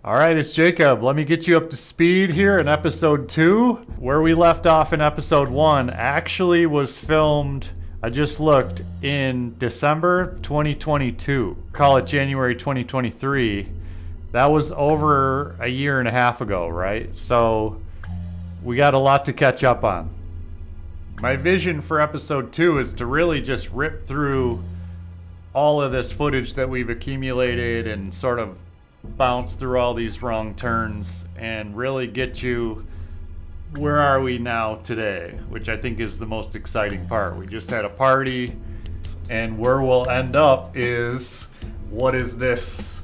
All right, it's Jacob. Let me get you up to speed here in episode 2. Where we left off in episode 1 actually was filmed, I just looked, in December 2022. Call it January 2023. That was over a year and a half ago, right? So we got a lot to catch up on. My vision for episode 2 is to really just rip through all of this footage that we've accumulated and sort of bounce through all these wrong turns and really get you where are we now today, which I think is the most exciting part. We just had a party, and where we'll end up is, what is this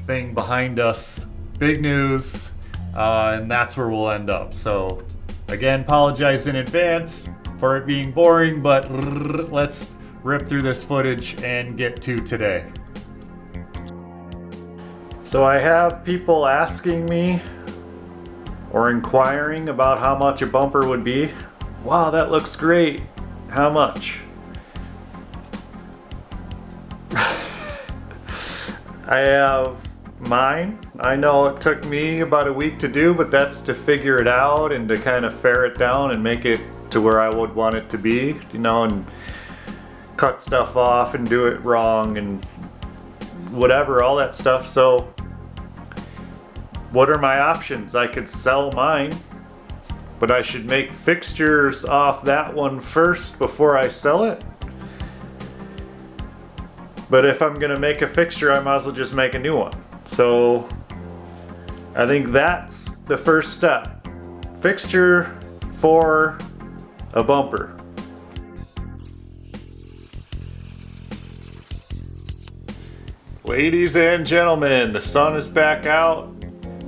thing behind us? Big news, and that's where we'll end up. So again, apologize in advance for it being boring, but let's rip through this footage and get to today. So I have people asking me or inquiring about how much a bumper would be. Wow, that looks great. How much? I have mine. I know it took me about a week to do, but that's to figure it out and to kind of ferret down and make it to where I would want it to be, you know, and cut stuff off and do it wrong and whatever, all that stuff. So what are my options? I could sell mine, but I should make fixtures off that one first before I sell it. But if I'm gonna make a fixture, I might as well just make a new one. So I think that's the first step. Fixture for a bumper. Ladies and gentlemen, the sun is back out.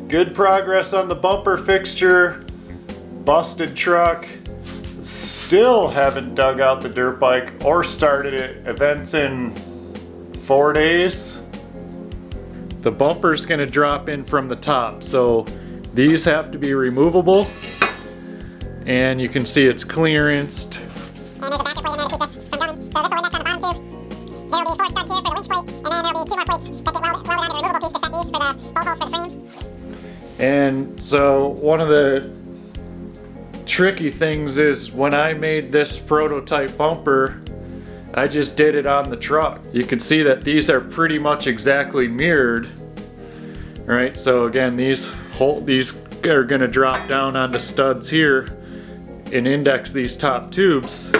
Good progress on the bumper fixture. Busted truck. Still haven't dug out the dirt bike or started it. Events in 4 days. The bumper's gonna drop in from the top, so these have to be removable. And you can see it's clearanced. And there's a backer plate in there to keep us from going. So this will end up on the bottom too. There will be 4 studs here for the winch plate, and then there will be 2 more plates that get welded onto the removable piece to set these for the bolt holes for the frame. And so one of the tricky things is when I made this prototype bumper, I just did it on the truck. You can see that these are pretty much exactly mirrored, right? So again, these are gonna drop down onto studs here and index these top tubes.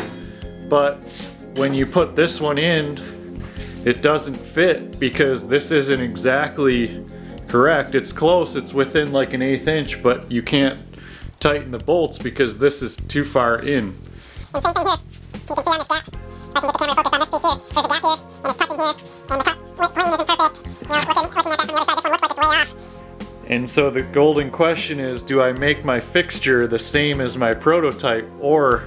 But when you put this one in, it doesn't fit because this isn't exactly correct. It's close, it's within like an 1/8 inch, but you can't tighten the bolts because this is too far in. And same thing here. You can see on this gap. If I can get the camera focused on this piece here, there's a gap here, and it's touching here, and the top plane isn't perfect. You know, looking at that from the other side, this one looks like it's way off. And so the golden question is, do I make my fixture the same as my prototype, or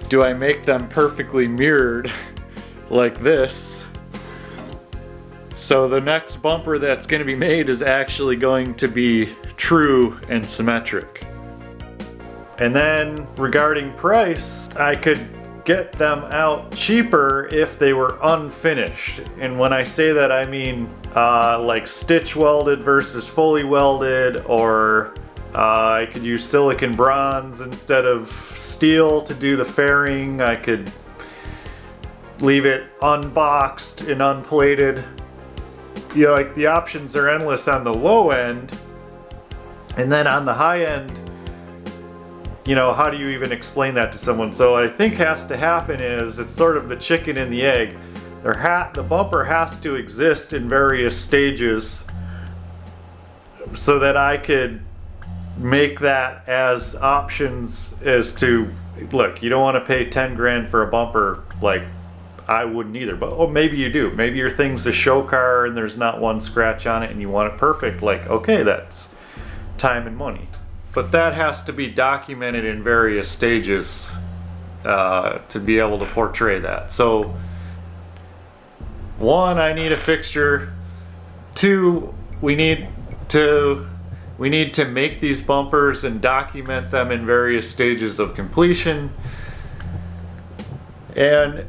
do I make them perfectly mirrored like this? So the next bumper that's going to be made is actually going to be true and symmetric. And then regarding price, I could get them out cheaper if they were unfinished. And when I say that, I mean like stitch welded versus fully welded, or I could use silicon bronze instead of steel to do the fairing. I could leave it unboxed and unplated. You know, like the options are endless on the low end. And then on the high end, you know, how do you even explain that to someone? So I think has to happen is, it's sort of the chicken and the egg. The bumper has to exist in various stages so that I could make that as options as to, look, you don't want to pay 10 grand for a bumper, like I wouldn't either, but oh, maybe you do. Maybe your thing's a show car and there's not one scratch on it and you want it perfect. Like, okay, that's time and money. But that has to be documented in various stages to be able to portray that. So, 1, I need a fixture. 2, we need to make these bumpers and document them in various stages of completion. And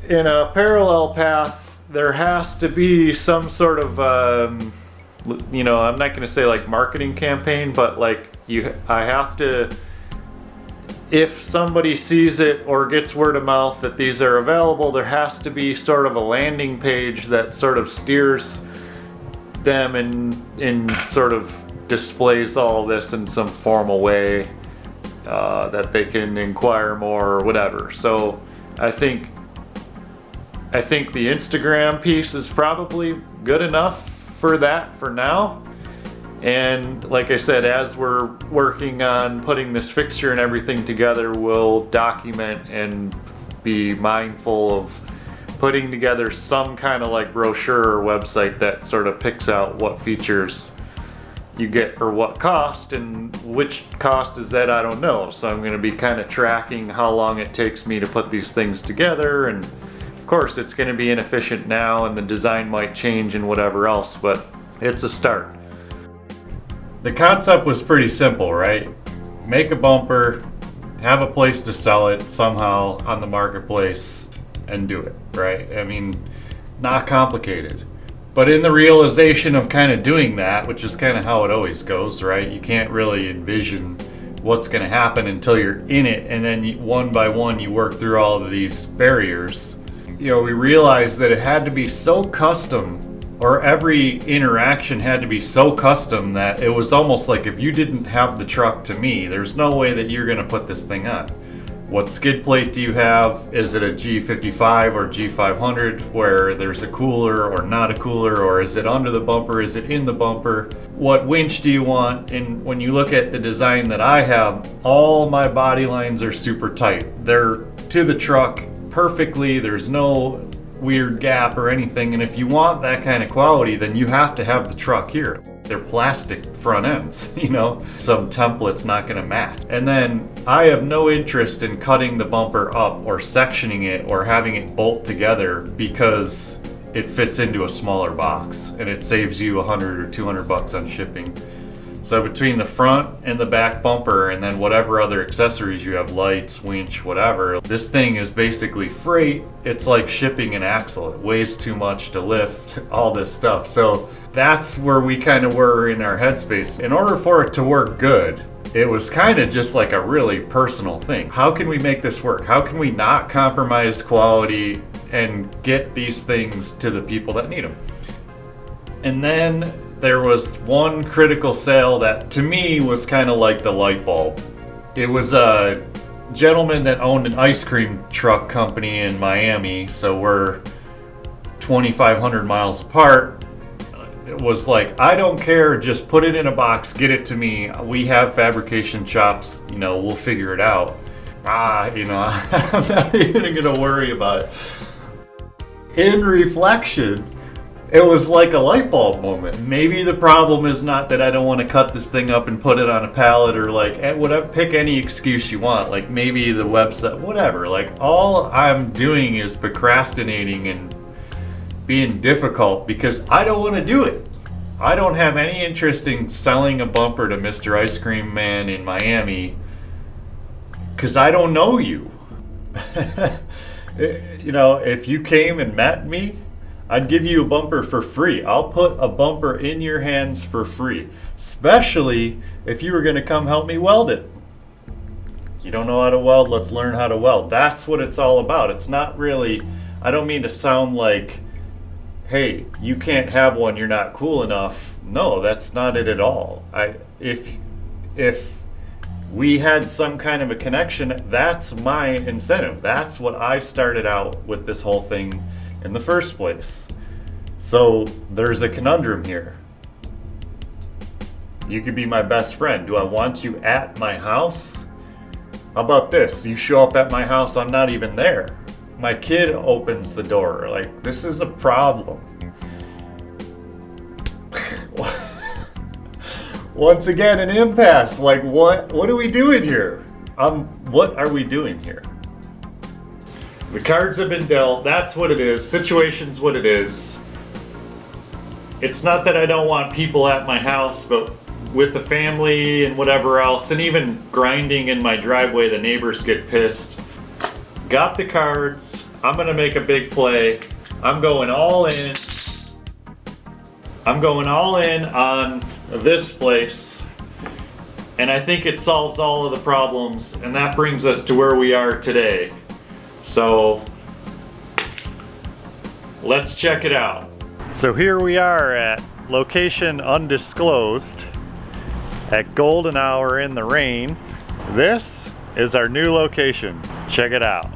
in a parallel path, there has to be some sort of you know, I'm not gonna say like marketing campaign, but like I have to, if somebody sees it or gets word of mouth that these are available, there has to be sort of a landing page that sort of steers them and sort of displays all this in some formal way that they can inquire more or whatever. So I think the Instagram piece is probably good enough for that for now. And like I said, as we're working on putting this fixture and everything together, we'll document and be mindful of putting together some kind of like brochure or website that sort of picks out what features you get for what cost, and which cost is that, I don't know. So I'm going to be kind of tracking how long it takes me to put these things together, and of course it's going to be inefficient now and the design might change and whatever else, but it's a start. The concept was pretty simple, right? Make a bumper, have a place to sell it somehow on the marketplace, and do it, right? I mean, not complicated. But in the realization of kind of doing that, which is kind of how it always goes, right? You can't really envision what's going to happen until you're in it, and then one by one you work through all of these barriers. You know, we realized that it had to be so custom, or every interaction had to be so custom, that it was almost like if you didn't have the truck to me, there's no way that you're going to put this thing on. What skid plate do you have? Is it a G55 or G500 where there's a cooler or not a cooler, or is it under the bumper? Is it in the bumper? What winch do you want? And when you look at the design that I have, all my body lines are super tight. They're to the truck perfectly. There's no weird gap or anything. And if you want that kind of quality, then you have to have the truck here. They're plastic front ends, you know, some template's not going to match. And then I have no interest in cutting the bumper up or sectioning it or having it bolt together, because it fits into a smaller box and it saves you $100 or $200 on shipping. So between the front and the back bumper, and then whatever other accessories you have, lights, winch, whatever, this thing is basically freight. It's like shipping an axle. It weighs too much to lift, all this stuff. So that's where we kind of were in our headspace. In order for it to work good, it was kind of just like a really personal thing. How can we make this work? How can we not compromise quality and get these things to the people that need them? And then there was one critical sale that to me was kind of like the light bulb. It was a gentleman that owned an ice cream truck company in Miami, so we're 2,500 miles apart. It was like, I don't care, just put it in a box, get it to me. We have fabrication shops, you know, we'll figure it out. You know, I'm not even gonna worry about it. In reflection, it was like a light bulb moment. Maybe the problem is not that I don't want to cut this thing up and put it on a pallet, or like whatever, pick any excuse you want. Like maybe the website, whatever. Like all I'm doing is procrastinating and being difficult because I don't want to do it. I don't have any interest in selling a bumper to Mr. Ice Cream Man in Miami because I don't know you. You know, if you came and met me, I'd give you a bumper for free. I'll put a bumper in your hands for free, especially if you were going to come help me weld it. You don't know how to weld? Let's learn how to weld. That's what it's all about. It's not really, I don't mean to sound like, hey, you can't have one, you're not cool enough. No, that's not it at all. If we had some kind of a connection, that's my incentive. That's what I started out with this whole thing in the first place. So there's a conundrum here. You could be my best friend. Do I want you at my house? How about this? You show up at my house, I'm not even there. My kid opens the door. Like, this is a problem. Once again, an impasse. Like, what are we doing here? What are we doing here? The cards have been dealt. That's what it is. Situation's what it is. It's not that I don't want people at my house, but with the family and whatever else, and even grinding in my driveway, the neighbors get pissed. Got the cards. I'm gonna make a big play. I'm going all in. I'm going all in on this place, and I think it solves all of the problems, and that brings us to where we are today. So let's check it out. So here we are at location undisclosed at golden hour in the rain. This is our new location. Check it out.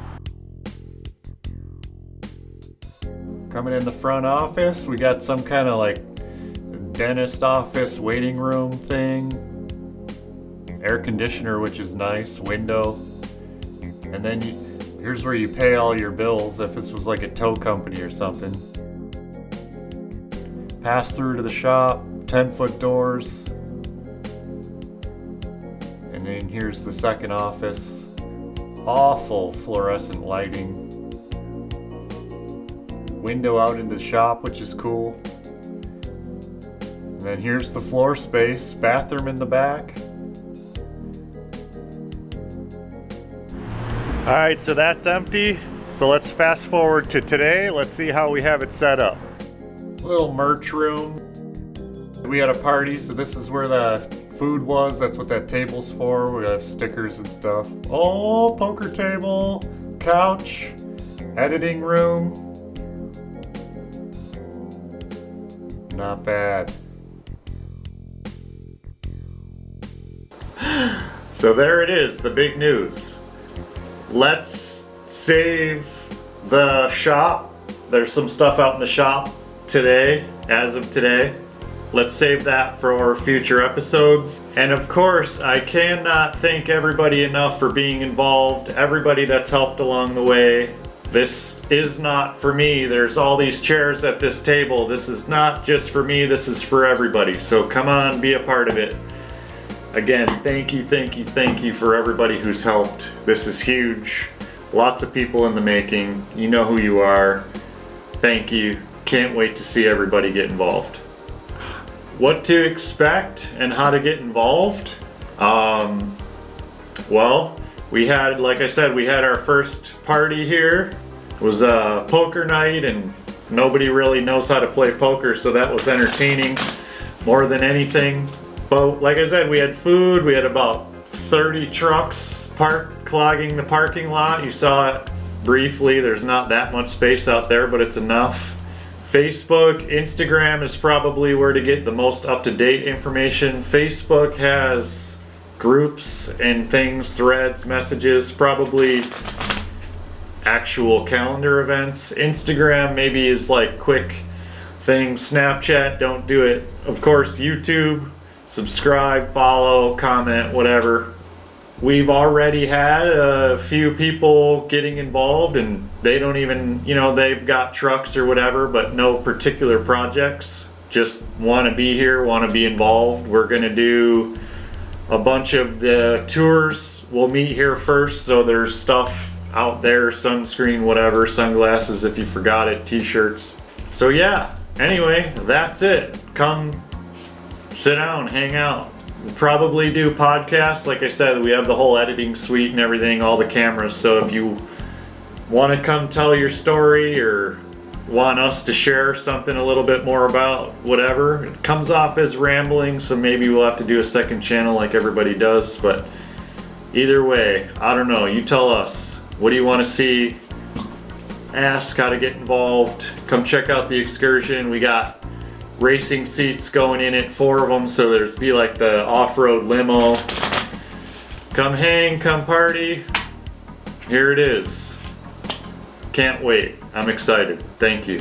Coming in the front office, we got some kind of like dentist office waiting room thing. Air conditioner, which is nice, window. And then here's where you pay all your bills if this was like a tow company or something. Pass through to the shop, 10-foot doors. And then here's the second office. Awful fluorescent lighting. Window out into the shop, which is cool. And then here's the floor space, bathroom in the back. All right, so that's empty. So let's fast forward to today. Let's see how we have it set up. Little merch room. We had a party, so this is where the food was. That's what that table's for. We have stickers and stuff. Oh, poker table, couch, editing room. Not bad. So there it is, the big news. Let's save the shop. There's some stuff out in the shop today, as of today. Let's save that for future episodes. And of course, I cannot thank everybody enough for being involved, everybody that's helped along the way. This is not for me. There's all these chairs at this table. This is not just for me, this is for everybody. So come on, be a part of it. Again, thank you for everybody who's helped. This is huge. Lots of people in the making. You know who you are. Thank you. Can't wait to see everybody get involved. What to expect and how to get involved? Well, we had, like I said, we had our first party here. It was a poker night and nobody really knows how to play poker, so that was entertaining more than anything. But like I said, we had food. We had about 30 trucks clogging the parking lot. You saw it briefly. There's not that much space out there, but it's enough. Facebook, Instagram is probably where to get the most up-to-date information. Facebook has groups and things, threads, messages, probably actual calendar events. Instagram maybe is like quick things. Snapchat, don't do it. Of course, YouTube, subscribe, follow, comment, whatever. We've already had a few people getting involved and they don't even, you know, they've got trucks or whatever, but no particular projects. Just want to be here, want to be involved. We're going to do a bunch of the tours. We'll meet here first, so there's stuff out there, sunscreen, whatever, sunglasses if you forgot it, t-shirts. So yeah, anyway, that's it. Come sit down, hang out. We'll probably do podcasts. Like I said, we have the whole editing suite and everything, all the cameras. So if you want to come tell your story or want us to share something a little bit more about whatever, it comes off as rambling, so maybe we'll have to do a second channel like everybody does. But either way, I don't know. You tell us. What do you want to see? Ask how to get involved. Come check out the excursion. We got racing seats going in it, 4 of them, so there'd be like the off-road limo. Come hang, come party. Here it is. Can't wait. I'm excited. Thank you.